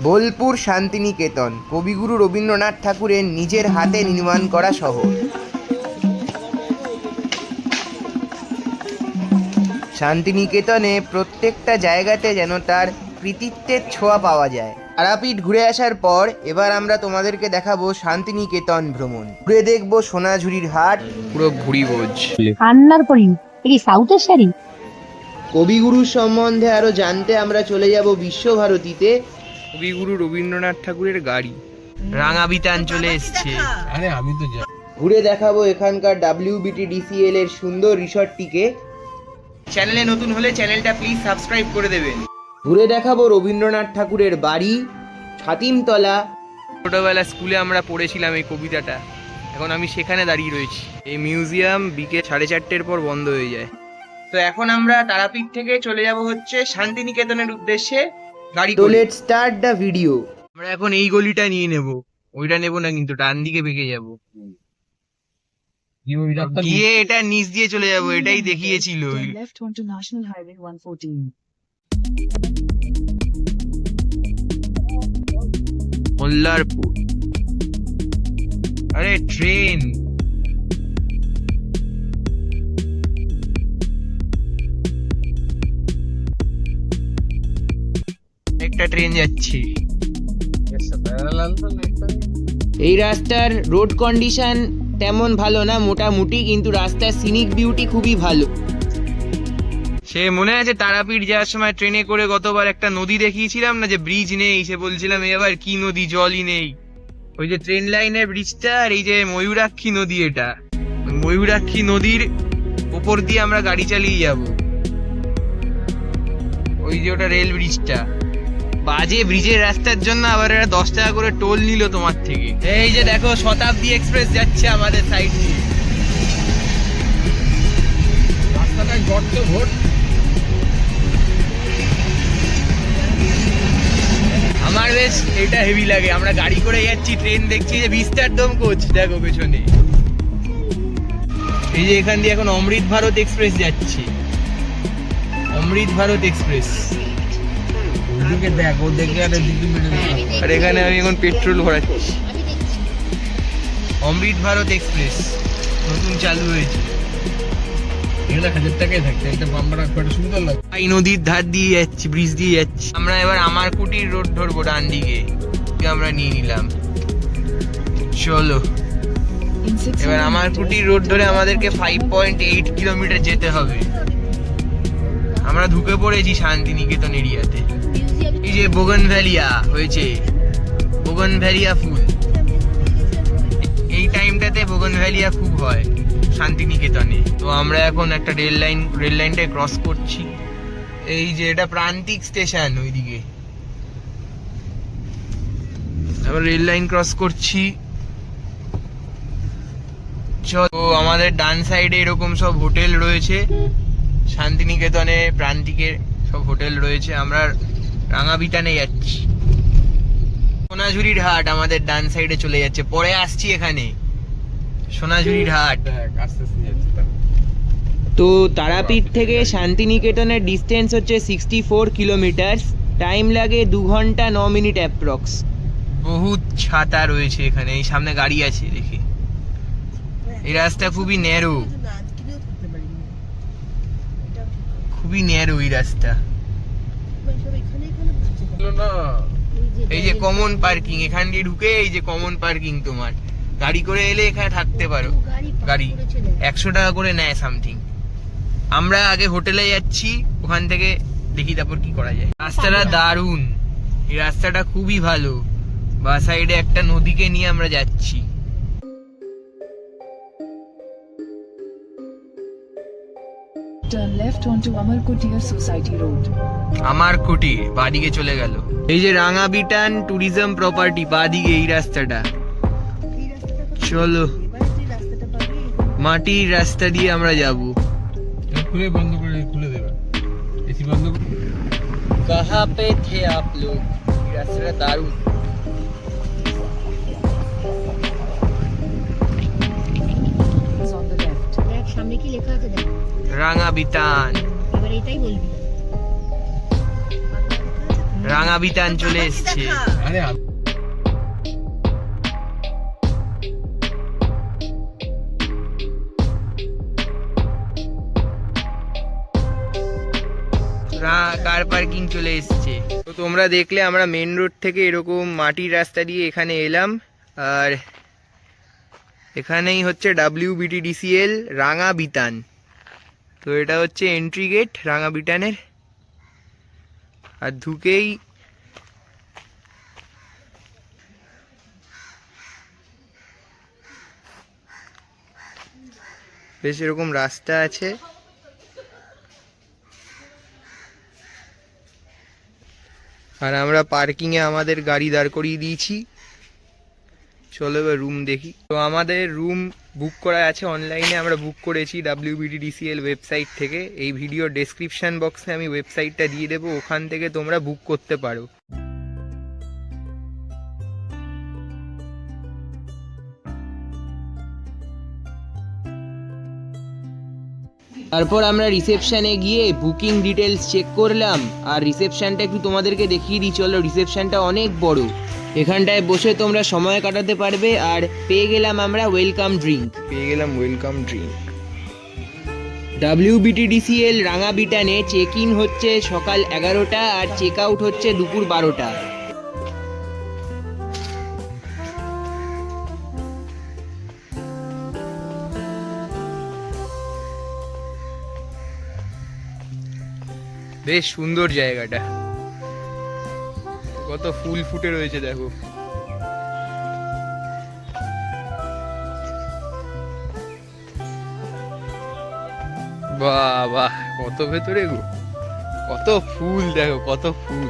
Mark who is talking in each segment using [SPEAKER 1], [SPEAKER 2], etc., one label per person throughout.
[SPEAKER 1] বোলপুর শান্তিনিকেতন কবিগুরু রবীন্দ্রনাথ ঠাকুরের নিজের হাতে নির্মাণ করা শহর। শান্তিনিকেতনে প্রত্যেকটা জায়গাতে যেন তার কৃতিত্বের ছোঁয়া পাওয়া যায়। তারাপীঠ ঘুরে আসার পর এবার আমরা তোমাদেরকে দেখাবো শান্তিনিকেতন ভ্রমণ। ঘুরে দেখবো সোনাঝুরির হাট, পুরো ভুড়ি ভোজ।
[SPEAKER 2] রান্নার করি এই সাউথের শাড়ি।
[SPEAKER 1] কবিগুরুর সম্বন্ধে আরো জানতে আমরা চলে যাব বিশ্বভারতীতে। কবিগুরু রবীন্দ্রনাথ ঠাকুরের গাড়ি রাঙাবিতান চলে এসছে।
[SPEAKER 3] আরে আমি তো
[SPEAKER 1] ঘুরে দেখাবো এখানকার WBTDCL এর সুন্দর রিসর্টটিকে। চ্যানেলে নতুন হলে চ্যানেলটা প্লিজ সাবস্ক্রাইব করে দেবেন। ঘুরে দেখাবো রবীন্দ্রনাথ ঠাকুরের বাড়ি ছাতিমতলা। ছোটবেলা স্কুলে আমরা পড়েছিলাম এই কবিতাটা, এখন আমি সেখানে দাঁড়িয়ে রয়েছি। এই মিউজিয়াম বিকেল 4:30 পর বন্ধ হয়ে যায়। তো এখন আমরা তারাপীঠ থেকে চলে যাব হচ্ছে শান্তিনিকেতনের উদ্দেশ্যে গাড়ি। তো লেটস স্টার্ট দ্য ভিডিও। আমরা এখন এই গলিটা নিয়ে নেব, ওইটা নেব না, কিন্তু ডান দিকে বেঁকে যাব, গিয়ে এটা নিচ দিয়ে চলে যাব। এটাই দেখিয়েছিল।
[SPEAKER 4] Left onto National Highway 114.
[SPEAKER 1] Mollarpur. আরে ট্রেন, একটা ট্রেন যাচ্ছে। এই রাস্তার রোড কন্ডিশন তেমন ভালো না মোটামুটি, কিন্তু রাস্তার সিনিক বিউটি খুবই ভালো। সে মনে আছে তারাপীঠ যাওয়ার সময় ট্রেনে করে গতবার একটা নদী দেখিয়েছিলাম না, যে ব্রিজ নেই, সে বলছিলাম এবার কি নদী, জলই নেই। ওই যে ট্রেন লাইনের ব্রিজটা আর এই যে ময়ূরাক্ষী নদী, এটা ময়ূরাক্ষী নদীর উপর দিয়ে আমরা গাড়ি চালিয়ে যাব। ওই যে ওটা রেল ব্রিজটা। বাজে ব্রিজের রাস্তার জন্য আবার এরা 10 টাকা করে টোল নিল তোমার থেকে। এই যে দেখো শতাব্দী এক্সপ্রেস যাচ্ছে আমাদের সাইড দিয়ে।
[SPEAKER 3] রাস্তাটায় গর্ত ভোট।
[SPEAKER 1] আমার বেশ এটা হেভি লাগে। আমরা গাড়ি করে যাচ্ছি, ট্রেন দেখছি, যে বিস্তারদম কোচ দেখো পেছনে। এই যে এখান দিয়ে এখন অমৃত ভারত এক্সপ্রেস যাচ্ছে, অমৃত ভারত এক্সপ্রেস।
[SPEAKER 3] ওদিকে দেখ, ও দেখে আর এদিকে মেরে দিল।
[SPEAKER 1] আর এখানে আমি এখন পেট্রোল ভরাচ্ছি। অমৃত ভারত এক্সপ্রেস নতুন চালু হয়েছে।
[SPEAKER 3] এটা 1000 টাকায় থাকছে, একটা বাম্পার একটা সুন্দর লাগে।
[SPEAKER 1] এই নদীর ধার দিয়ে যাচ্ছি, ব্রিজ দিয়ে যাচ্ছি। আমরা এবার আমার কুটির রোড ধরবো ডান দিকে, আমরা নিয়ে নিলাম। চলো
[SPEAKER 4] In 600
[SPEAKER 1] এবার আমার কুটির রোড ধরে আমাদেরকে 5.8 কিলোমিটার যেতে হবে। আমরা ঢুকে পড়েছি শান্তিনিকেতন এরিয়াতে। এই যে বোগনভ্যালিয়া হয়েছে, বোগনভ্যালিয়া ফুল। এই টাইমটাতে বোগনভ্যালিয়া খুব হয় শান্তিনিকেতনে। তো আমরা এখন একটা রেল লাইনটা ক্রস করছি। এই যে এটা প্রান্তিক স্টেশন, ওইদিকে আবার রেল লাইন ক্রস করছি। তো আমাদের ডান সাইডে এরকম সব হোটেল রয়েছে। শান্তিনিকেতনে প্রান্তিকের সব হোটেল রয়েছে। আমরা রাঙাবিতানে যাচ্ছি। সোনাঝুরির হাট আমাদের ডান সাইডে চলে যাচ্ছে, পরে আসছি এখানে সোনাঝুরির হাট।
[SPEAKER 3] দেখ আস্তে আস্তে যাচ্ছে তার।
[SPEAKER 1] তো তারাপীঠ থেকে শান্তিনিকেতনের ডিস্টেন্স হচ্ছে 64 কিলোমিটার। টাইম লাগে 2 ঘন্টা 9 মিনিট অ্যাপ্রক্স। বহুত ছাতা রয়েছে এখানে, এই সামনে গাড়ি আছে দেখি। এই রাস্তা খুবই ন্যারো, খুবই ন্যারো এই রাস্তা।
[SPEAKER 3] না
[SPEAKER 1] এই যে কমন পার্কিং, এখান দিয়ে ঢুকে এই যে কমন পার্কিং, তোমার গাড়ি করে এলে এখানে থাকতে পারো। গাড়ি 100 টাকা করে নেয় সামথিং। আমরা আগে হোটেলে যাচ্ছি, ওখান থেকে দেখি তারপর কি করা যায়। রাস্তাটা দারুণ, এই রাস্তাটা খুবই ভালো। বা সাইডে একটা নদীকে নিয়ে আমরা যাচ্ছি।
[SPEAKER 4] Turn left onto Amarkutia Society Road.
[SPEAKER 1] আমার কুটির বাদিকে চলে গেল। এই যে রাঙাবিটান ট্যুরিজম প্রপার্টি, বাদিকে এই রাস্তাটা। চলো মাটির রাস্তা দিয়ে আমরা যাব।
[SPEAKER 3] খুলে বন্ধ করে খুলে দেবে, এসি বন্ধ করে।
[SPEAKER 1] কাহা পে থে আপ লোগ। এই রাস্তাটা দারুণ।
[SPEAKER 4] Is on the left.
[SPEAKER 5] দেখ সামনে কি লেখা আছে দেখ।
[SPEAKER 1] রাঙাবিতান।
[SPEAKER 5] এবার এটাই বলবি।
[SPEAKER 1] রাঙাবিতান চলে এসছে।
[SPEAKER 3] আরে
[SPEAKER 1] কার পার্কিং চলে এসছে। তো তোমরা দেখলে আমরা মেন রোড থেকে এরকম মাটির রাস্তা দিয়ে এখানে এলাম, আর এখানেই হচ্ছে WBTDCL রাঙাবিতান। তো এটা হচ্ছে এন্ট্রি গেট রাঙাবিতানের, আর ঢুকেই বেশ এরকম রাস্তা আছে। আর আমরা পার্কিংয়ে আমাদের গাড়ি দাঁড় করিয়ে দিয়েছি। চলো এবার রুম দেখি। তো আমাদের রুম বুক করা আছে অনলাইনে, আমরা বুক করেছি WBTDCL ওয়েবসাইট থেকে। এই ভিডিও ডেসক্রিপশন বক্সে আমি ওয়েবসাইটটা দিয়ে দেবো, ওখান থেকে তোমরা বুক করতে পারো। তারপর আমরা রিসেপশনে গিয়ে বুকিং ডিটেলস চেক করলাম, আর রিসেপশনটা একটু তোমাদেরকে দেখিয়ে দিই চলো। রিসেপশনটা অনেক বড়, এখানটায় বসে তোমরা সময় কাটাতে পারবে। আর পেয়ে গেলাম আমরা ওয়েলকাম ড্রিঙ্ক, WBTDCL রাঙাবিতানে চেক ইন হচ্ছে সকাল 11টা আর চেক আউট হচ্ছে দুপুর 12টা। বেশ সুন্দর জায়গাটা, কত ফুল ফুটে রয়েছে দেখো। বাহ বাহ, কত ভেতরে গো, কত ফুল দেখো, কত ফুল।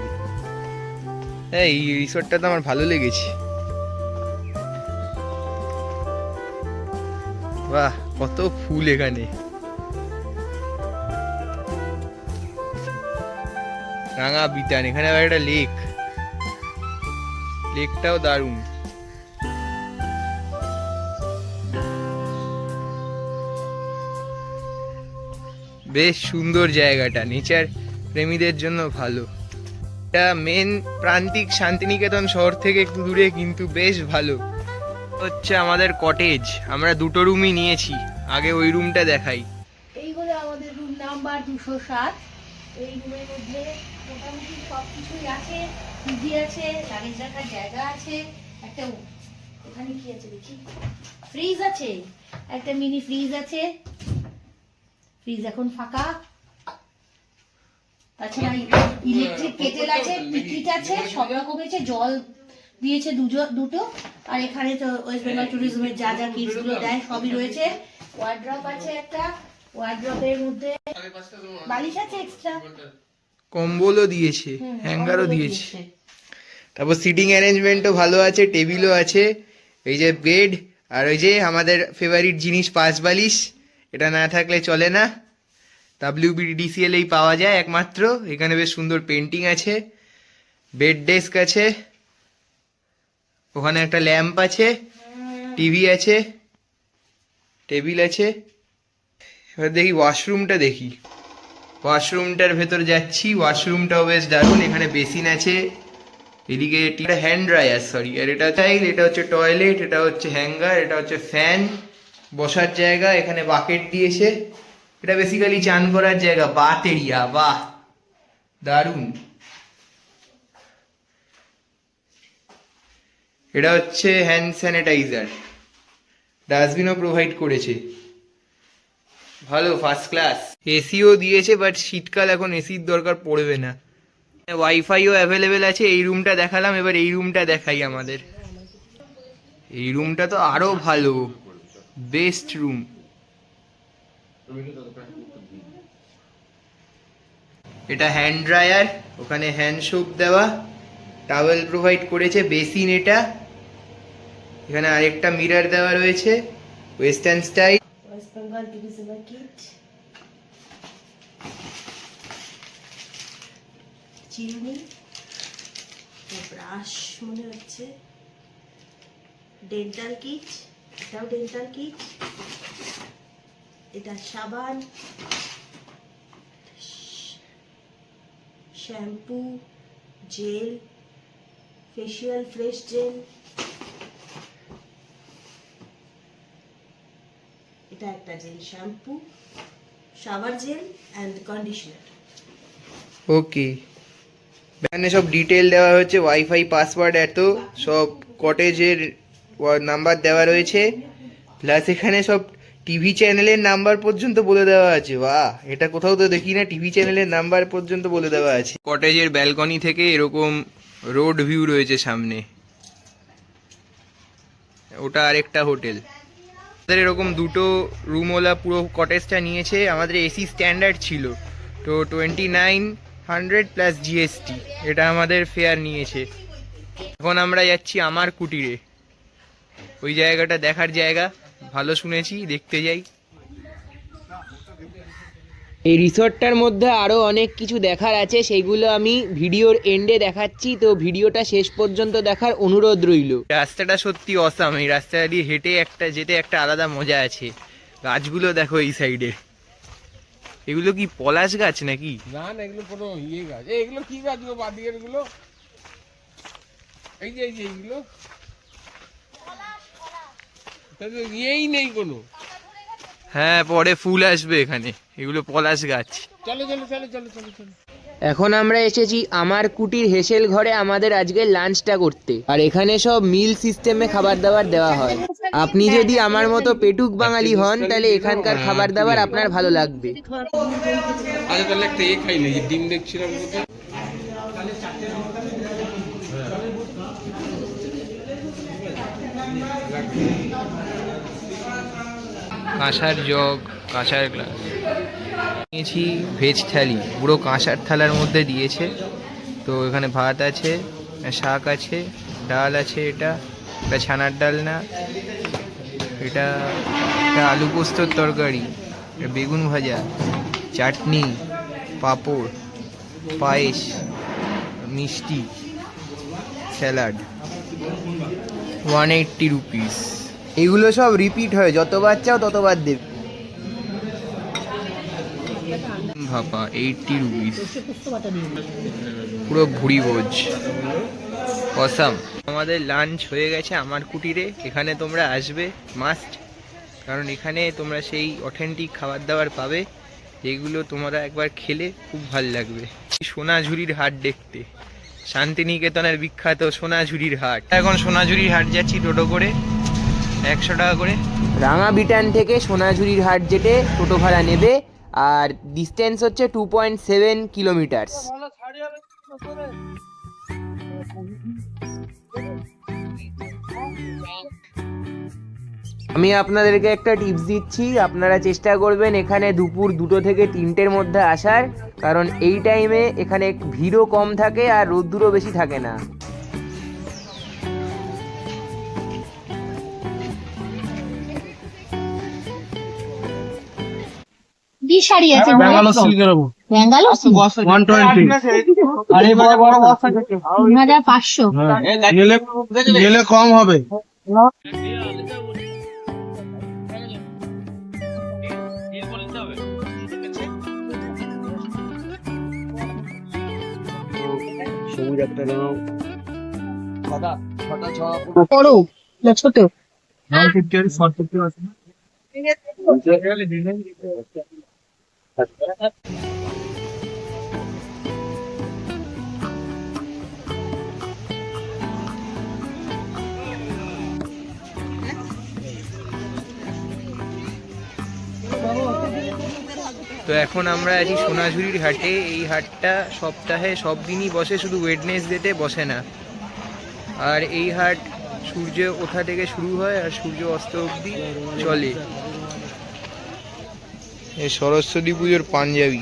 [SPEAKER 1] এই রিসর্টটা তো আমার ভালো লেগেছে। বাহ, কত ফুল এখানে। রাঙাবিতান, এখানে আবার একটা লেক, লেকটাও দারুণ। বেশ সুন্দর জায়গাটা, নেচার প্রেমীদের জন্য ভালো। এটা মেন প্রান্তিক শান্তিনিকেতন শহর থেকে একটু দূরে, কিন্তু বেশ ভালো। হচ্ছে আমাদের কটেজ, আমরা দুটো রুমই নিয়েছি। আগে ওই রুমটা দেখাই।
[SPEAKER 2] এই হলো আমাদের রুম নাম্বার 207। এই রুমের মধ্যে মোটামুটি সবকিছুই আছে, টিভি আছে, লাগেজ রাখার জায়গা আছে, একটা এখানে কি আছে দেখি, ফ্রিজ আছে, একটা মিনি ফ্রিজ আছে, ফ্রিজ এখন ফাঁকা। তাছাড়া ইলেকট্রিক কেটেল আছে, টিকিট আছে, সব রকম আছে, জল দিয়েছে দুটো। আর এখানে তো ওয়েস্ট বেঙ্গল ট্যুরিজমের যা যা কিটস গুলো দেয় সবই রয়েছে। ওয়ার্ড্রপ আছে একটা, ওয়ার্ড্রপের মধ্যে বালিশ আছে এক্সট্রা,
[SPEAKER 1] কম্বলও দিয়েছে, হ্যাঙ্গারও দিয়েছে। তারপর সিটিং অ্যারেঞ্জমেন্টও ভালো আছে, টেবিলও আছে, এই যে বেড, আর ওই যে আমাদের ফেভারিট জিনিস পাঁচ বালিশ, এটা না থাকলে চলে না। WBTDCL এই পাওয়া যায় একমাত্র। এখানে বেশ সুন্দর পেন্টিং আছে, বেড ডেস্ক আছে, ওখানে একটা ল্যাম্প আছে, টিভি আছে, টেবিল আছে। এবার দেখি ওয়াশরুমটা দেখি, ওয়াশরুমটার ভেতর যাচ্ছি। ওয়াশরুমটাও বেশ দারুণ, এখানে বেসিন আছে, এদিকে এটা হ্যান্ড ড্রায়ার, সরি, আর এটা টাইল, এটা হচ্ছে টয়লেট, এটা হচ্ছে হ্যাঙ্গার, এটা হচ্ছে ফ্যান, বসার জায়গা, এখানে বাকেট দিয়েছে। এটা বেসিক্যালি চান করার জায়গা, বাথ এরিয়া। বাহ, দারুণ। এটা হচ্ছে হ্যান্ড স্যানিটাইজার, ডাস্টবিনও প্রোভাইড করেছে, ভালো, ফার্স্ট ক্লাস। এসিও দিয়েছে, বাট শীতকাল এখন এসির দরকার পড়বে না। ওয়াইফাইও অ্যাভেলেবেল আছে। এই রুমটা দেখালাম, এবার এই রুমটা দেখাই আমাদের। এই রুমটা তো আরো ভালো, বেস্ট রুম। এটা হ্যান্ড ড্রায়ার, ওখানে হ্যান্ড সোপ দেওয়া, টাওয়েল প্রোভাইড করেছে, বেসিন এটা, এখানে আরেকটা মিরর দেওয়া রয়েছে, ওয়েস্টার্ন স্টাইল।
[SPEAKER 2] ওয়েস্ট বেঙ্গল ট্যুরিজমের কিট, চিরুনি, ব্রাশ মনে হচ্ছে, ডেন্টাল কিট, এটাও ডেন্টাল কিট, এটা সাবান, shampoo, gel, facial fresh gel, এটা একটা gel, shampoo, shower gel and conditioner.
[SPEAKER 1] Okay, এখানে সব ডিটেল দেওয়া হয়েছে, ওয়াইফাই পাসওয়ার্ড এত সব, কটেজের নাম্বার দেওয়া রয়েছে, প্লাস এখানে সব টিভি চ্যানেলের নাম্বার পর্যন্ত বলে দেওয়া আছে। বাহ, এটা কোথাও তো দেখি না, টিভি চ্যানেলের নাম্বার পর্যন্ত বলে দেওয়া আছে। কটেজের ব্যালকনি থেকে এরকম রোড ভিউ রয়েছে সামনে, ওটা আরেকটা হোটেল। আমাদের এরকম দুটো রুমওয়ালা পুরো কটেজটা নিয়েছে, আমাদের এসি স্ট্যান্ডার্ড ছিল, তো 2900 প্লাস জিএসটি এটা আমাদের ফেয়ার নিয়েছে। এখন আমরা যাচ্ছি আমার কুটিরে, ওই জায়গাটা দেখার জায়গা, ভালো শুনেছি, দেখতে যাই। এই রিসর্টটার মধ্যে আরও অনেক কিছু দেখার আছে, সেইগুলো আমি ভিডিওর এন্ডে দেখাচ্ছি, তো ভিডিওটা শেষ পর্যন্ত দেখার অনুরোধ রইল। রাস্তাটা সত্যি অসাম, এই রাস্তাটা দিয়ে হেঁটে যেতে একটা আলাদা মজা আছে। গাছগুলো দেখো এই সাইডে, এগুলো কি পলাশ গাছ নাকি?
[SPEAKER 3] না না, এগুলো কোনো ইয়ে গাছ। এগুলো কি গাছ গো বাদিকের গুলো? এই যে এইগুলো ইয়েই নেই কোনো।
[SPEAKER 1] হ্যাঁ, পরে ফুল আসবে এখানে, এগুলো পলাশ গাছ।
[SPEAKER 3] চলো চলো চলো চলো চলো চলো।
[SPEAKER 1] এখন আমরা এসেছি আমার কুটির হেসেল ঘরে আমাদের আজকে লাঞ্চটা করতে, আর এখানে সব মিল সিস্টেমে খাবার দাবার দেওয়া হয়। আপনি যদি আমার মতো পেটুক বাঙালি হন তাহলে এখানকার খাবার দাবার আপনার ভালো লাগবে।
[SPEAKER 3] আচ্ছা তাহলে একটা খাই না, ডিম দেখছিলাম কোথায়।
[SPEAKER 1] কাঁসার জগ, কাঁসার গ্লাস নিয়েছি, ভেজ থালি পুরো কাঁসার থালার মধ্যে দিয়েছে। তো এখানে ভাত আছে, শাক আছে, ডাল আছে, এটা ছানার ডাল না, এটা আলু পোস্তর তরকারি, বেগুন ভাজা, চাটনি, পাঁপড়, পায়েস, মিষ্টি, স্যালাড, 180 রুপিস। এগুলো সব রিপিট হয়, যতবার চাও ততবার দেবে। ভাপা 80 রুপিস, পুরো ভুড়ি ভোজ, অসাম। আমাদের লাঞ্চ হয়ে গেছে আমার কুটিরে, এখানে তোমরা আসবে মাস্ট, কারণ এখানে তোমরা সেই অথেন্টিক খাবার দাবার পাবে যেগুলো তোমরা একবার খেলে খুব ভালো লাগবে। সোনাঝুরির হাট দেখতে, শান্তিনিকেতনের বিখ্যাত সোনাঝুরির হাট। এখন সোনাঝুরির হাট যাচ্ছি টোটো করে, 100 টাকা করে। রাঙাবিটান থেকে সোনাঝুরির হাট যেতে টোটো ভাড়া নেবে, আর ডিস্টেন্স হচ্ছে 2.7 কিলোমিটার। আমি আপনাদেরকে একটা টিপস দিচ্ছি, আপনারা চেষ্টা করবেন এখানে দুপুর 2টো থেকে 3টের মধ্যে আসার, কারণ এই টাইমে এখানে ভিড়ও কম থাকে আর রোদ্দুরও বেশি থাকে না।
[SPEAKER 2] কি শাড়ি আছে?
[SPEAKER 3] ব্যাঙ্গালোর সিল্কের উপর
[SPEAKER 2] ব্যাঙ্গালোর
[SPEAKER 3] 120।
[SPEAKER 5] আরে বড় বড় বস্তা
[SPEAKER 2] 3500।
[SPEAKER 3] গেলে কম হবে।
[SPEAKER 5] সবুজ একটা নাও ছটা
[SPEAKER 2] বড় না ছোট?
[SPEAKER 3] 150 আর 450 আছে না?
[SPEAKER 1] তো এখন আমরা আছি সোনাঝুরির হাটে। এই হাটটা সপ্তাহে সব দিনই বসে, শুধু ওয়েডনেসডেতে বসে না। আর এই হাট সূর্য ওঠা থেকে শুরু হয় আর সূর্য অস্ত অবধি চলে। এই সরস্বতী পুজোর পাঞ্জাবি।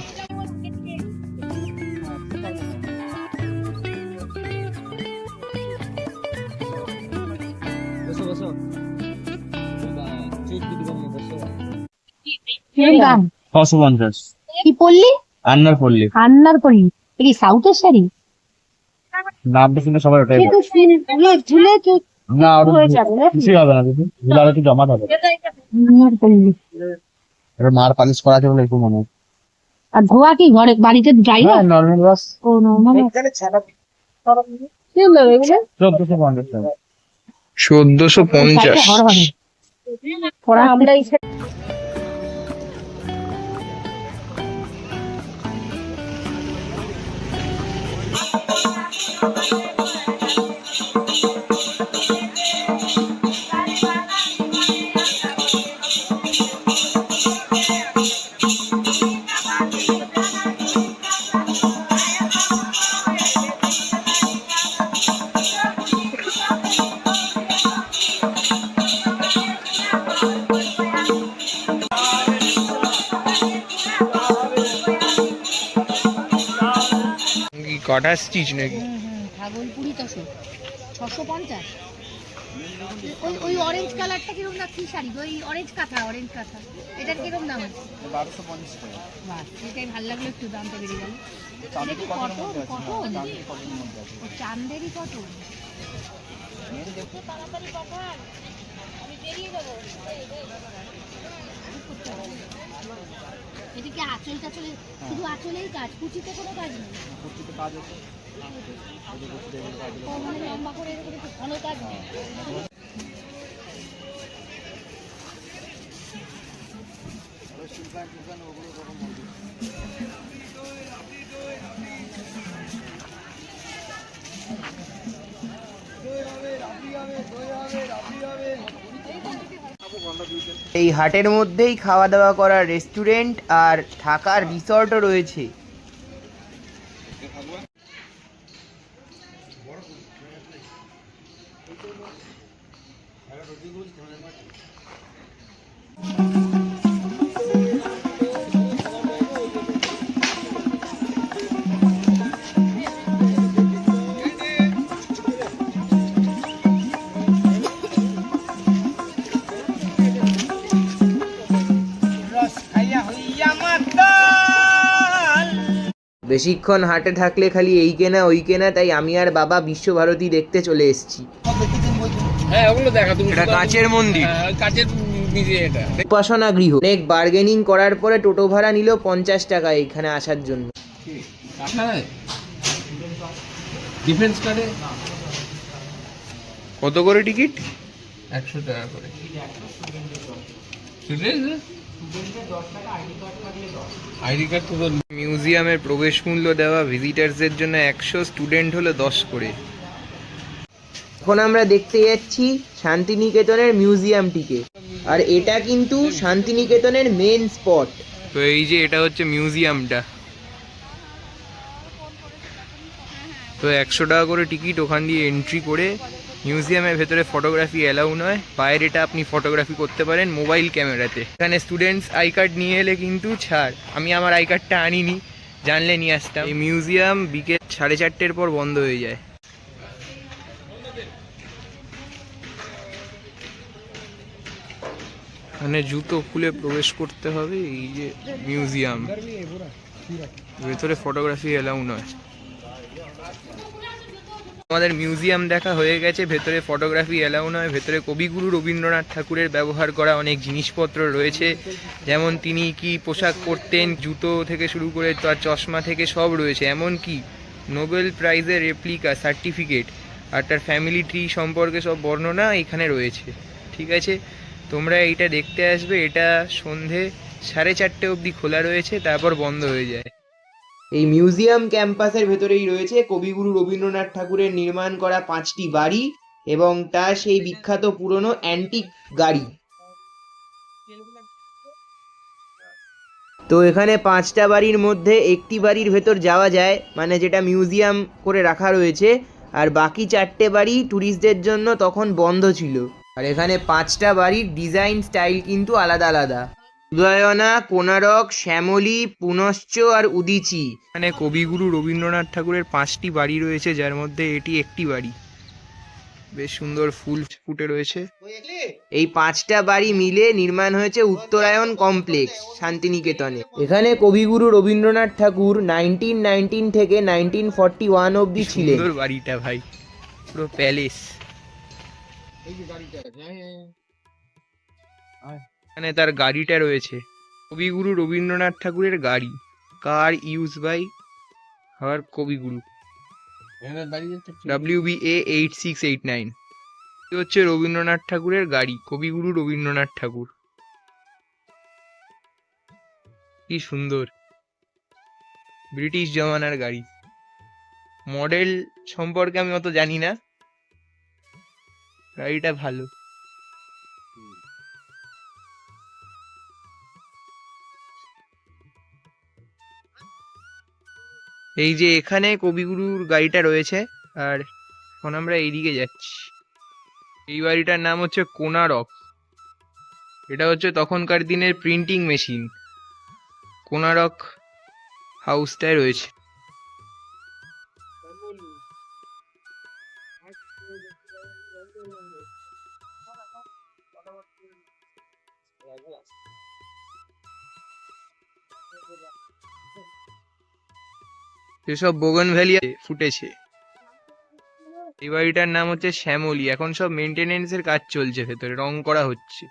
[SPEAKER 2] দাম
[SPEAKER 5] 650
[SPEAKER 2] কি পড়লি?
[SPEAKER 5] আন্নার পড়লি
[SPEAKER 2] আন্নার পড়লি, এই সাউথের শাড়ি।
[SPEAKER 5] নামটা শুনে সবাই ওটাই
[SPEAKER 2] কিন্তু ঝুলে তো
[SPEAKER 5] না
[SPEAKER 2] হয়ে যাবে না?
[SPEAKER 5] কিছুই হবে না দিদি, ঝুলে আর একটু জমা হবে।
[SPEAKER 2] আন্নার পড়লি
[SPEAKER 5] এবার মার পালিশ করা আছে বলে একটু মনে হয়।
[SPEAKER 2] আর ধোয়া কি ঘরে বাড়িতে ড্রাই?
[SPEAKER 5] নর্মাল বাস
[SPEAKER 2] ও নরমাল।
[SPEAKER 5] 1450 টাকা।
[SPEAKER 3] 1450।
[SPEAKER 2] আমরা
[SPEAKER 3] কি কাটা স্টিচ নাকি?
[SPEAKER 2] ভাগলপুরি 650। ওই ওই অরেঞ্জ কালারটা কিরকম না, কি শাড়ি ওই অরেঞ্জ কাঁথা এটার কিরকম দাম আছে?
[SPEAKER 5] 1250 টাকা।
[SPEAKER 2] বাস এটাই ভালো লাগলো, একটু দামটা বেড়ে গেল। এটা কি কটন? ও চান্দেরি কটন। তাড়াতাড়ি পাঠান, আমি বেরিয়ে যাবো। এটা কি আঁচল টাচলে? শুধু আঁচলেই কাজ, কুচিতে কোনো কাজ নেই?
[SPEAKER 5] কুচিতে কাজ আছে।
[SPEAKER 2] ও মানে লম্বা করে এরকম একটু ঘন কাজ নেই।
[SPEAKER 1] এই হাটের মধ্যেই খাওয়া দাওয়া করার রেস্টুরেন্ট আর থাকার রিসর্টও রয়েছে। বেশিক্ষণ হাটে থাকলে খালি এই কেনা ওই কেনা, তাই আমি আর বাবা বিশ্বভারতী দেখতে চলে এসেছি।
[SPEAKER 3] হ্যাঁ ওগুলো দেখা তুমি।
[SPEAKER 1] এটা কাঁচের মন্দির।
[SPEAKER 3] হ্যাঁ, কাঁচের নিজে এটা।
[SPEAKER 1] উপাসনা গৃহ। অনেক বার্গেনিং করার পরে টোটো ভাড়া নিল 50 টাকা এখানে আসার জন্য।
[SPEAKER 3] হ্যাঁ ডিফেন্স কার্ডে
[SPEAKER 1] কত করে টিকিট?
[SPEAKER 3] 100 টাকা করে। আইডি কার্ড তো
[SPEAKER 1] মিউজিয়ামের প্রবেশ মূল্য দেওয়া ভিজিটার্সদের জন্য 100, স্টুডেন্ট হলো 10 করে। এখন আমরা দেখতে যাচ্ছি শান্তিনিকেতনের মিউজিয়ামটিকে, আর এটা কিন্তু শান্তিনিকেতনের মেন স্পট। তো এই যে এটা হচ্ছে মিউজিয়ামটা। তো 100 টাকা করে টিকিট, ওখান দিয়ে এন্ট্রি করে মিউজিয়ামের ভেতরে ফটোগ্রাফি অ্যালাউ নয়, বাইরেটা আপনি ফটোগ্রাফি করতে পারেন মোবাইল ক্যামেরাতে। এখানে স্টুডেন্টস আই কার্ড নিয়ে এলে কিন্তু ছাড়। আমি আমার আই কার্ডটা আনিনি, জানলে নিয়ে আসতাম। এই মিউজিয়াম বিকেল 4:30 পর বন্ধ হয়ে যায়। মানে জুতো খুলে প্রবেশ করতে হবে। এই যে মিউজিয়াম, ভেতরে ফটোগ্রাফি অ্যালাউ নয়। আমাদের মিউজিয়াম দেখা হয়ে গেছে, ভেতরে ফটোগ্রাফি অ্যালাউ নয়। ভেতরে কবিগুরু রবীন্দ্রনাথ ঠাকুরের ব্যবহার করা অনেক জিনিসপত্র রয়েছে, যেমন তিনি কি পোশাক পরতেন, জুতো থেকে শুরু করে তার চশমা থেকে সব রয়েছে। এমনকি নোবেল প্রাইজের রেপ্লিকা, সার্টিফিকেট আর তার ফ্যামিলি ট্রি সম্পর্কে সব বর্ণনা এখানে রয়েছে। ঠিক আছে, তোমরা এইটা দেখতে আসবে। এটা সন্ধে 4:30 অবধি খোলা রয়েছে, তারপর বন্ধ হয়ে যায়। এই মিউজিয়াম ক্যাম্পাসের ভেতরেই রয়েছে কবিগুরু রবীন্দ্রনাথ ঠাকুরের নির্মাণ করা 5টি বাড়ি এবং তার সেই বিখ্যাত পুরনো অ্যান্টিক গাড়ি। তো এখানে 5টা বাড়ির মধ্যে একটি বাড়ির ভেতর যাওয়া যায়, মানে যেটা মিউজিয়াম করে রাখা রয়েছে, আর বাকি 4টে বাড়ি ট্যুরিস্টদের জন্য তখন বন্ধ ছিল। আর এখানে 5টা বাড়ির ডিজাইন স্টাইল কিন্তু আলাদা আলাদা। উদয়না, কোনারক, শ্যামলী, পুনশ্চ আর উদিচি। এখানে কবিগুরু রবীন্দ্রনাথ ঠাকুরের 5টি বাড়ি রয়েছে, যার মধ্যে এটি একটি বাড়ি। বেশ সুন্দর ফুল ফুটে রয়েছে। এই 5টা বাড়ি মিলে নির্মাণ হয়েছে উত্তরায়ণ কমপ্লেক্স শান্তিনিকেতনে। এখানে কবিগুরু রবীন্দ্রনাথ ঠাকুর 1919 থেকে 1941 অবধি ছিলেন। সুন্দর বাড়িটা ভাই, পুরো প্যালেস। এখানে তার গাড়িটা রয়েছে, কবিগুরু রবীন্দ্রনাথ ঠাকুরের গাড়ি, কার ইউজ বাই আওয়ার কবিগুরু।
[SPEAKER 3] এনার দাঁড়িয়ে
[SPEAKER 1] WBA8689। হচ্ছে রবীন্দ্রনাথ ঠাকুরের গাড়ি, কবিগুরু রবীন্দ্রনাথ ঠাকুর। কি সুন্দর, ব্রিটিশ জমানার গাড়ি। মডেল সম্পর্কে আমি অত জানি না, গাড়িটা ভালো। এই যে এখানে কবিগুরুর গাড়িটা রয়েছে, আর এখন আমরা এইদিকে যাচ্ছি। এই বাড়িটার নাম হচ্ছে কোনারক। এটা হচ্ছে তখনকার দিনের প্রিন্টিং মেশিন। কোনারক হাউসটায় রয়েছে। যেসব বোগনভ্যালিয়া ফুটেছে। এই বাড়িটার নাম হচ্ছে শ্যামলী। এখন সব মেনটেনেন্সের কাজ চলছে, ভেতরে রং করা হচ্ছে।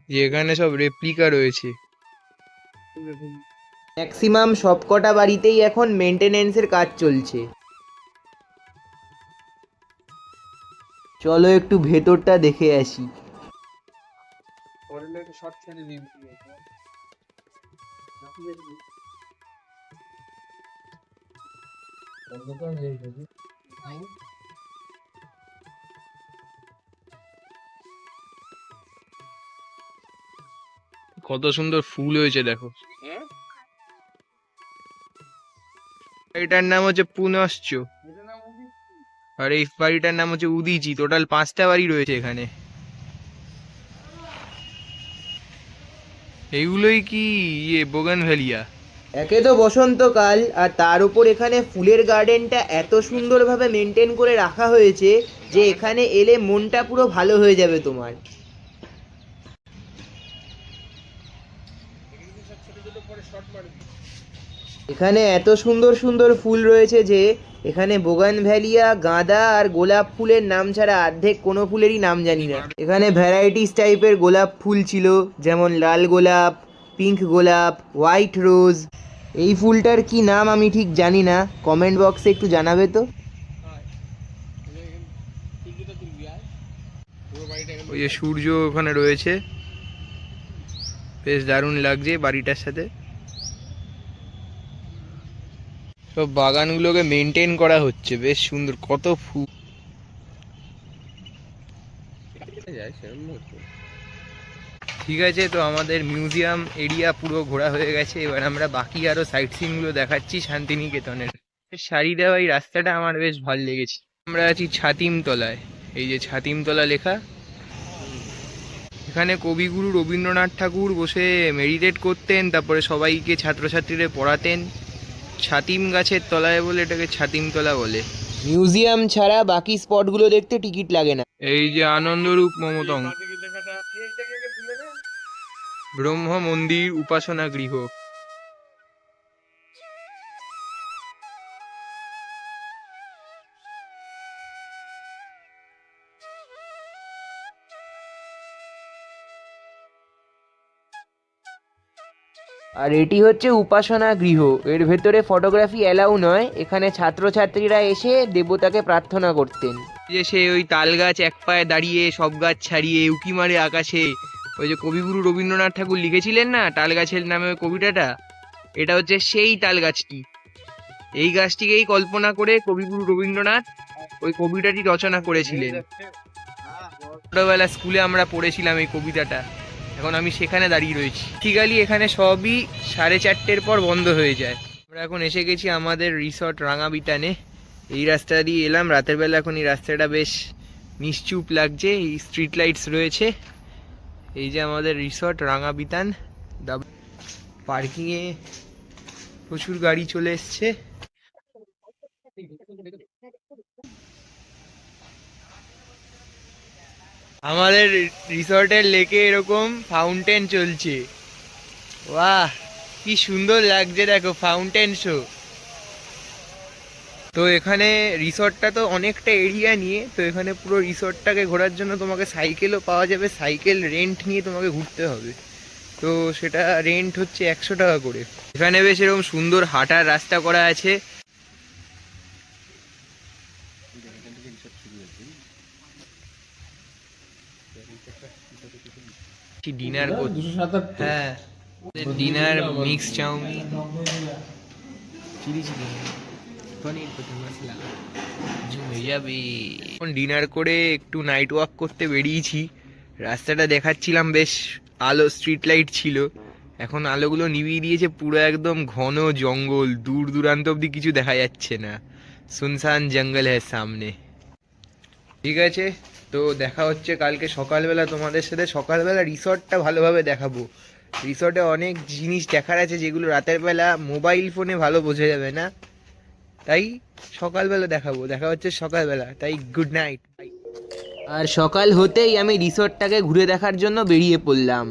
[SPEAKER 1] যে এখানে সব রেপ্লিকা রয়েছে। ম্যাক্সিমাম সবকটা বাড়িতেই এখন মেনটেনেন্সের কাজ চলছে। চলো একটু ভেতরটা দেখে আসি।
[SPEAKER 3] শর্ট ছেড়ে দিন।
[SPEAKER 1] কত সুন্দর ফুল হয়েছে দেখো। এটার নাম হচ্ছে পুনশ্চ, আর এই বাড়িটার নাম হচ্ছে উদিচি। টোটাল 5টা বাড়ি রয়েছে এখানে। এইগুলোই কি বোগানভ্যালিয়া। একে তো বসন্তকাল, আর তার উপর এখানে ফুলের গার্ডেনটা এত সুন্দরভাবে মেনটেন করে রাখা হয়েছে যে এখানে এলে মনটা পুরো ভালো হয়ে যাবে তোমার। এখানে এত সুন্দর সুন্দর ফুল রয়েছে যে এখানে বোগানভ্যালিয়া, গাঁদা আর গোলাপ ফুলের নাম ছাড়া অর্ধেক কোনো ফুলেরই নাম জানি না। এখানে ভ্যারাইটিস টাইপের গোলাপ ফুল ছিল, যেমন লাল গোলাপ, পিঙ্ক গোলাপ, হোয়াইট রোজ। এই ফুলটার কি নাম আমি ঠিক জানি না, কমেন্ট বক্সে একটু জানাবে তো। ওই যে সূর্য ওখানে রয়েছে, বেশ দারুণ লাগছে বাড়িটার সাথে। সব বাগানগুলোকে মেনটেন করা হচ্ছে, বেশ সুন্দর, কত ফুল। ঠিক আছে, তো আমাদের মিউজিয়াম এরিয়া পুরো ঘোরা হয়ে গেছে। এবার আমরা বাকি আরো সাইট সিনগুলো দেখাচ্ছি শান্তিনিকেতনের। সারি দেওয়া এই রাস্তাটা আমার বেশ ভালো লেগেছে। আমরা আছি ছাতিমতলায়, এই যে ছাতিমতলা লেখা। এখানে কবিগুরু রবীন্দ্রনাথ ঠাকুর বসে মেডিটেট করতেন, তারপরে সবাইকে ছাত্রছাত্রীদের পড়াতেন। ছাতিম গাছের তলায় বলে এটাকে ছাতিমতলা বলে। মিউজিয়াম ছাড়া বাকি স্পটগুলো দেখতে টিকিট লাগে না। এই যে আনন্দরূপ মমতং, ব্রহ্ম মন্দির, উপাসনা গৃহ। আর এটি হচ্ছে উপাসনা গৃহ। এর ভেতরে ফটোগ্রাফি অ্যালাউ নয়, এখানে ছাত্রছাত্রীরা এসে দেবতাকে প্রার্থনা করতেন। যে সে ওই তাল গাছ এক পায়ে দাঁড়িয়ে সব গাছ ছাড়িয়ে উকি মারে আকাশে, ওই যে কবিগুরু রবীন্দ্রনাথ ঠাকুর লিখেছিলেন না তাল গাছের নামে ওই কবিতাটা, এটা হচ্ছে সেই তাল গাছটি। এই গাছটিকেই কল্পনা করে কবিগুরু রবীন্দ্রনাথ ওই কবিতাটি রচনা করেছিলেন। ছোটবেলা স্কুলে আমরা পড়েছিলাম এই কবিতাটা। এখন আমি সেখানে দাঁড়িয়ে রয়েছি। ঠিকালি এখানে সবই 4:30-এর পর বন্ধ হয়ে যায়। আমরা এখন এসে গেছি আমাদের রিসর্ট রাঙাবিতানে। এই রাস্তা দিয়ে এলাম রাতের বেলা। এখন এই রাস্তাটা বেশ নিশ্চুপ লাগছে, এই স্ট্রিট লাইটস রয়েছে। এই যে আমাদের রিসর্ট রাঙাবিতান। পার্কিংয়ে প্রচুর গাড়ি চলে এসছে। আমাদের রিসর্টের লেকে এরকম ফাউন্টেন চলছে। বাহ, কি সুন্দর লাগছে দেখো, ফাউন্টেন শো। তো এখানে রিসর্টটা তো অনেকটা এরিয়া নিয়ে, তো এখানে পুরো রিসর্টটাকে ঘোরার জন্য তোমাকে সাইকেলও পাওয়া যাবে। সাইকেল রেন্ট নিয়ে তোমাকে ঘুরতে হবে, তো সেটা রেন্ট হচ্ছে 100 টাকা করে। এখানে বেশ এরকম সুন্দর হাঁটার রাস্তা করা আছে। ডিনার করছি। হ্যাঁ, dinner mix chowmein, chilli chicken, paneer butter masala, জমে যাবে। এখন ডিনার করে একটু নাইট ওয়াক করতে বেরিয়েছি। রাস্তাটা দেখাচ্ছিলাম, বেশ আলো, স্ট্রিট লাইট ছিল। এখন আলোগুলো নিভিয়ে দিয়েছে, পুরো একদম ঘন জঙ্গল, দূর দূরান্ত অব্দি কিছু দেখা যাচ্ছে না, সুনসান জঙ্গল হ্যাঁ সামনে। ঠিক আছে, তো দেখা হচ্ছে কালকে সকালবেলা তোমাদের সাথে। সকালবেলা রিসর্টটা ভালোভাবে দেখাবো। রিসর্টে অনেক জিনিস দেখার আছে যেগুলো রাতের বেলা মোবাইল ফোনে ভালো বোঝা যাবে না, তাই সকালবেলা দেখাবো। দেখা হচ্ছে সকালবেলা, তাই গুড নাইট। আর সকাল হতেই আমি রিসর্টটাকে ঘুরে দেখার জন্য বেরিয়ে পড়লাম।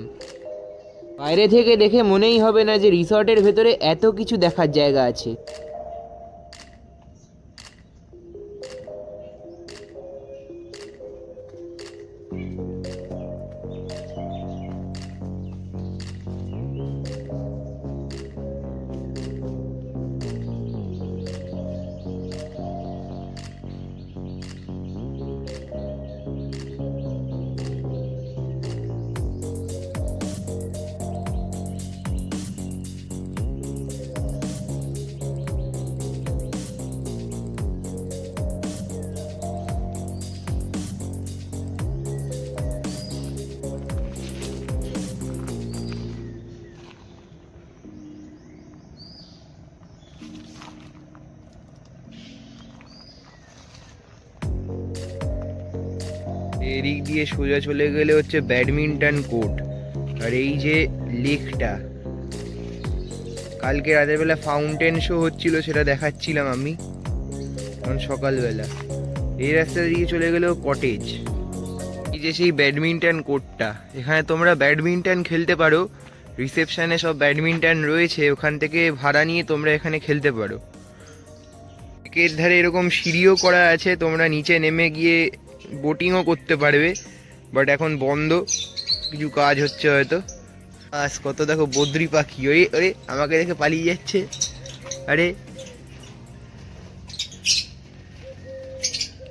[SPEAKER 1] বাইরে থেকে দেখে মনেই হবে না যে রিসর্টের ভেতরে এত কিছু দেখার জায়গা আছে। এদিক দিয়ে সোজা চলে গেলে হচ্ছে ব্যাডমিন্টন কোর্ট। আর এই যে লেকটা, কালকে রাতের বেলা ফাউন্টেন শো হচ্ছিল, সেটা দেখাচ্ছিলাম আমি এখন সকালবেলা। এই রাস্তা দিয়ে চলে গেলেও কটেজ। এই যে সেই ব্যাডমিন্টন কোর্টটা, এখানে তোমরা ব্যাডমিন্টন খেলতে পারো। রিসেপশনে সব ব্যাডমিন্টন রয়েছে, ওখান থেকে ভাড়া নিয়ে তোমরা এখানে খেলতে পারো। লেকের ধারে এরকম সিঁড়িও করা আছে, তোমরা নিচে নেমে গিয়ে বোটিংও করতে পারবে, বাট এখন বন্ধ, কিছু কাজ হচ্ছে হয়তো। আজ কত দেখো বদ্রি পাখি, ওরে ওরে আমাকে দেখে পালিয়ে যাচ্ছে। আরে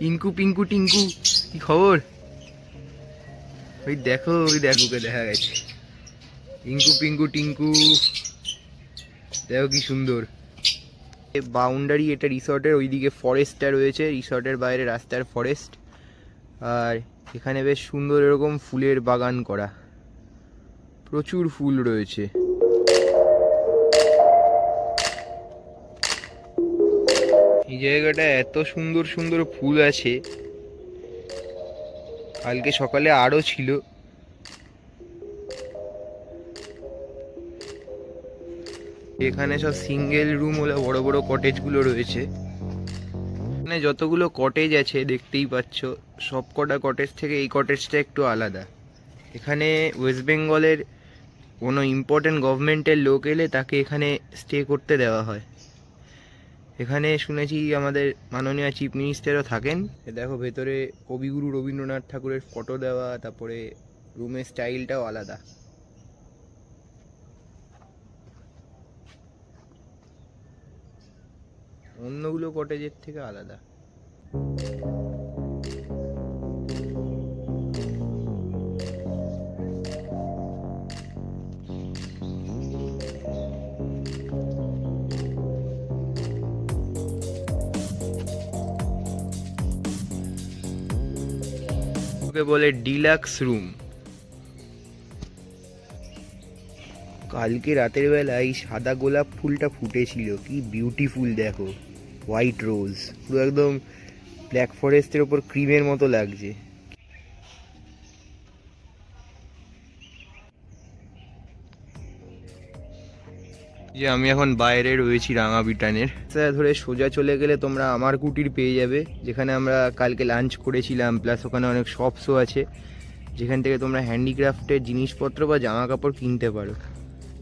[SPEAKER 1] ইঙ্কু পিঙ্কু টিঙ্কু, কি খবর? ওই দেখো, ওই দেখো কে দেখা গেছে, ইঙ্কু পিঙ্কু টিঙ্কু, দেখো কি সুন্দর বাউন্ডারি এটা রিসর্টের। ওইদিকে ফরেস্টটা রয়েছে, রিসর্টের বাইরে রাস্তার ফরেস্ট। আর এখানে বেশ সুন্দর এরকম ফুলের বাগান করা, প্রচুর ফুল রয়েছে। এই জায়গাটা এত সুন্দর সুন্দর ফুল আছে, কালকে সকালে আরো ছিল। এখানে সব সিঙ্গেল রুম হলে বড় বড় কটেজগুলো রয়েছে। এখানে যতগুলো কটেজ আছে দেখতেই পাচ্ছ, সব কটা কটেজ থেকে এই কটেজটা একটু আলাদা। এখানে ওয়েস্ট বেঙ্গলের কোনো ইম্পর্টেন্ট গভর্নমেন্টের লোক এলে তাকে এখানে স্টে করতে দেওয়া হয়। এখানে শুনেছি আমাদের মাননীয় চিফ মিনিস্টারও থাকেন। দেখো ভেতরে কবিগুরু রবীন্দ্রনাথ ঠাকুরের ফটো দেওয়া, তারপরে রুমের স্টাইলটাও আলাদা। অন্যগুলো কটেজের থেকে আলাদা। ওকে বলে ডিলাক্স রুম। কালকে রাতের বেলা এই সাদা গোলাপ ফুলটা ফুটেছিল, কি বিউটিফুল দেখো, হোয়াইট রোজ, পুরো একদম ব্ল্যাক ফরেস্টের ওপর ক্রিমের মতো লাগছে। যে আমি এখন বাইরে রয়েছি রাঙাবিটানের ধরে সোজা চলে গেলে তোমরা আমার কুটির পেয়ে যাবে, যেখানে আমরা কালকে লাঞ্চ করেছিলাম। প্লাস ওখানে অনেক শপসও আছে, যেখান থেকে তোমরা হ্যান্ডিক্রাফটের জিনিসপত্র বা জামা কাপড় কিনতে পারো।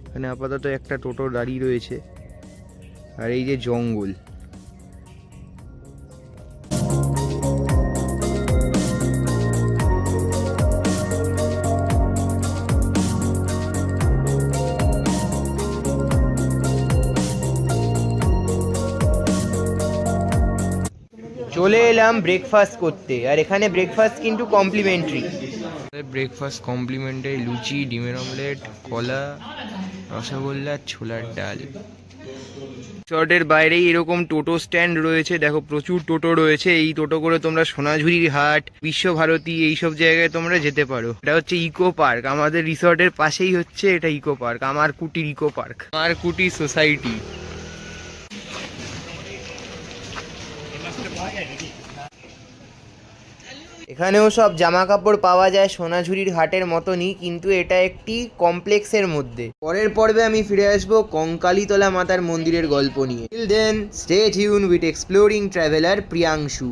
[SPEAKER 1] এখানে আপাতত একটা টোটো দাঁড়িয়ে রয়েছে। আর এই যে জঙ্গল, চলে এলাম ব্রেকফাস্ট করতে, আর এখানে ব্রেকফাস্ট কিন্তু কমপ্লিমেন্টারি।
[SPEAKER 6] ব্রেকফাস্ট কমপ্লিমেন্টারি, লুচি, ডিমের অমলেট, কলা, রসগোল্লা, ছোলার ডাল।
[SPEAKER 1] রিসর্টের বাইরেই এরকম টোটো স্ট্যান্ড রয়েছে, দেখো প্রচুর টোটো রয়েছে। এই টোটো করে তোমরা সোনাঝুরির হাট, বিশ্বভারতী এইসব জায়গায় তোমরা যেতে পারো। এটা হচ্ছে ইকো পার্ক, আমাদের রিসর্টের পাশেই হচ্ছে এটা ইকো পার্ক, আমার কুটির ইকো পার্ক, আমার কুটির সোসাইটি। এখানেও সব জামা কাপড় পাওয়া যায় সোনাঝুরির হাটের মতনই, কিন্তু এটা একটি কমপ্লেক্সের মধ্যে। পরের পর্বে আমি ফিরে আসবো কঙ্কালীতলা মাতার মন্দিরের গল্প নিয়ে। Till then stay tuned with exploring traveller Priyanshu.